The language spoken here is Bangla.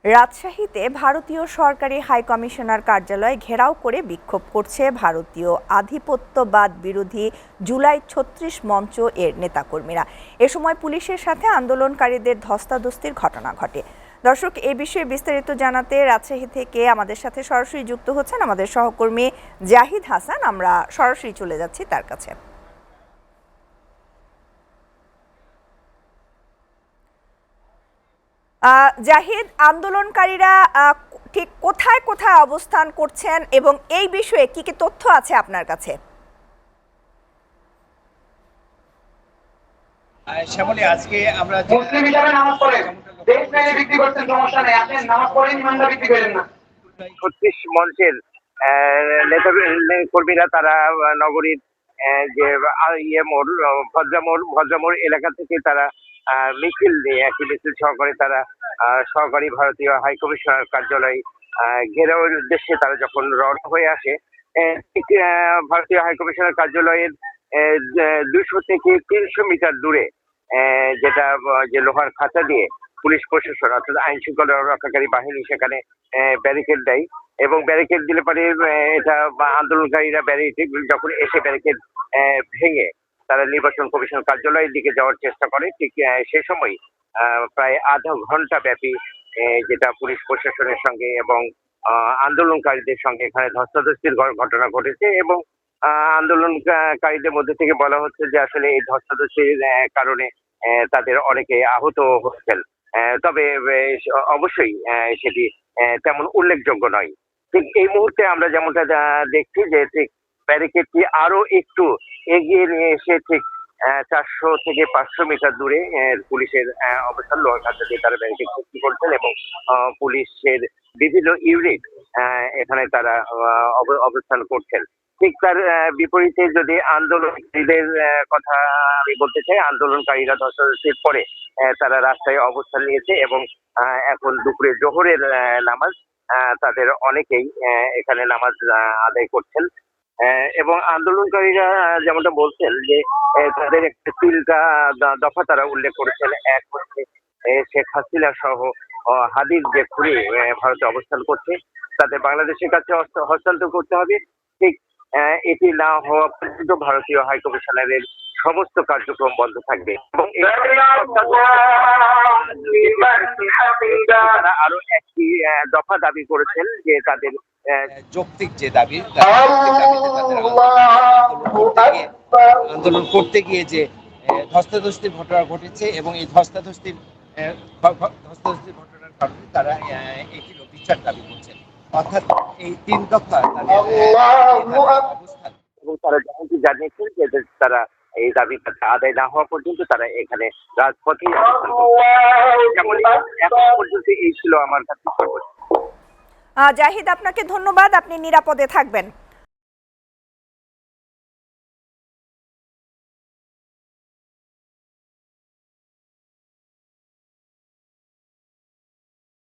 রাজশাহীতে ভারতীয় সরকারি হাই কমিশনার কার্যালয় ঘেরাও করে বিক্ষোভ করছে ভারতীয় আধিপত্যবাদ বিরোধী জুলাই ৩৬ মঞ্চ এর নেতাকর্মীরা। এ সময় পুলিশের সাথে আন্দোলনকারীদের ধস্তাধস্তির ঘটনা ঘটে। দর্শক, এই বিষয়ে বিস্তারিত জানাতে রাজশাহী থেকে আমাদের সাথে সরাসরি যুক্ত হচ্ছেন আমাদের সহকর্মী জাহিদ হাসান। আমরা সরাসরি চলে যাচ্ছি তার কাছে। জাহিদ, আন্দোলনকারীরা ঠিক কোথায় কোথায় অবস্থান করছেন এবং এই বিষয়ে কি কি তথ্য আছে আপনার কাছে? শ্যামলী, আজকে আমরা মুসলিম হিসাবে নামাজ পড়েন, দেশ থেকে বিক্রি করছেন, সমস্যা নেই, আপনি নামাজ পড়েন, ইমানটা বিক্রি করেন না। ৩৬ মঞ্চের নেতা কর্মীরা তারা নগরীর যে ইয়ে মোড় ভদ্রামোড় এলাকা থেকে তারা মিছিল নিয়ে একটি মিছিল সহকারে তারা সহকারী ভারতীয় হাই কমিশনার কার্যালয় ঘেরাওয়ের উদ্দেশ্যে তারা যখন রওনা হয়ে আসে, ঠিক ভারতীয় হাই কমিশনার কার্যালয়ের ২০০ থেকে ৩০০ মিটার দূরে যেটা যে লোহার খাঁচা দিয়ে পুলিশ প্রশাসন অর্থাৎ আইন শৃঙ্খলা রক্ষাকারী বাহিনী সেখানে ব্যারিকেড দেয় এবং ব্যারিকেড দিলে পরে এটা আন্দোলনকারীরা ব্যারিকেড যখন এসে ব্যারিকেড ভেঙে তারা নির্বাচন কমিশন কার্যালয়ের দিকে যাওয়ার চেষ্টা করে। ঠিক সে সময় প্রায় আধা ঘন্টা ব্যাপী যেটা পুলিশ প্রশাসনের সঙ্গে এবং আন্দোলনকারীদের সঙ্গে এখানে ধস্তাধস্তির ঘটনা ঘটেছে এবং আন্দোলনকারীদের মধ্যে থেকে বলা হচ্ছে যে আসলে এই ধস্তাধস্তির কারণে তাদের অনেকে আহত হচ্ছেন। তবে অবশ্যই সেটি তেমন উল্লেখযোগ্য নয়। ঠিক এই মুহূর্তে আমরা যেমনটা দেখছি যে ঠিক ব্যারিকেডটি আরো একটু এগিয়ে নিয়ে এসে ঠিক ৪০০ থেকে ৫০০ মিটার দূরে পুলিশের অবস্থান, লোহার খাঁচা দিয়ে তারা ব্যারিকেড সৃষ্টি করছেন এবং পুলিশের বিভিন্ন ইউনিট এখানে তারা অবস্থান করছেন। ঠিক তার বিপরীতে যদি আন্দোলনকারীদের কথা আমি বলতে চাই, আন্দোলনকারীরা ধস্তাধস্তির পরে তারা রাস্তায় অবস্থান নিয়েছে এবং এখন দুপুরে জোহরের নামাজ তাদের অনেকেই এখানে নামাজ আদায় করছেন এবং আন্দোলনকারীরা যেমনটা বলছেন যে তাদের একটা তিনটা দফা তারা উল্লেখ করেছেন। এক হচ্ছে শেখ হাসিনা সহ হাদির যে খুনি ভারতে অবস্থান করছে তাদের বাংলাদেশের কাছে হস্তান্তর করতে হবে। ঠিক এটি না হওয়া পর্যন্ত ভারতীয় হাই কমিশনারের সমস্ত কার্যক্রম বন্ধ থাকবে এবং তারা আরো একটি দফা দাবি করেছেন যে তাদের যৌক্তিক যে দাবি আন্দোলন করতে গিয়ে যে ধস্তাধস্তির ঘটনা ঘটেছে এবং এই ধস্তাধস্তির ঘটনার কারণে তারা এটির বিচার দাবি করছেন। অর্থাৎ এই ৩ দফা তাদের অবস্থান এবং তারা যেমনটি জানিয়েছেন যে তারা এই দাবিটা আদায় না হওয়া পর্যন্ত তারা এখানে রাজপথে এখন পর্যন্ত এই ছিল আমার কাছে সর্বোচ্চ। জাহিদ, আপনাকে ধন্যবাদ, আপনি নিরাপদে থাকবেন।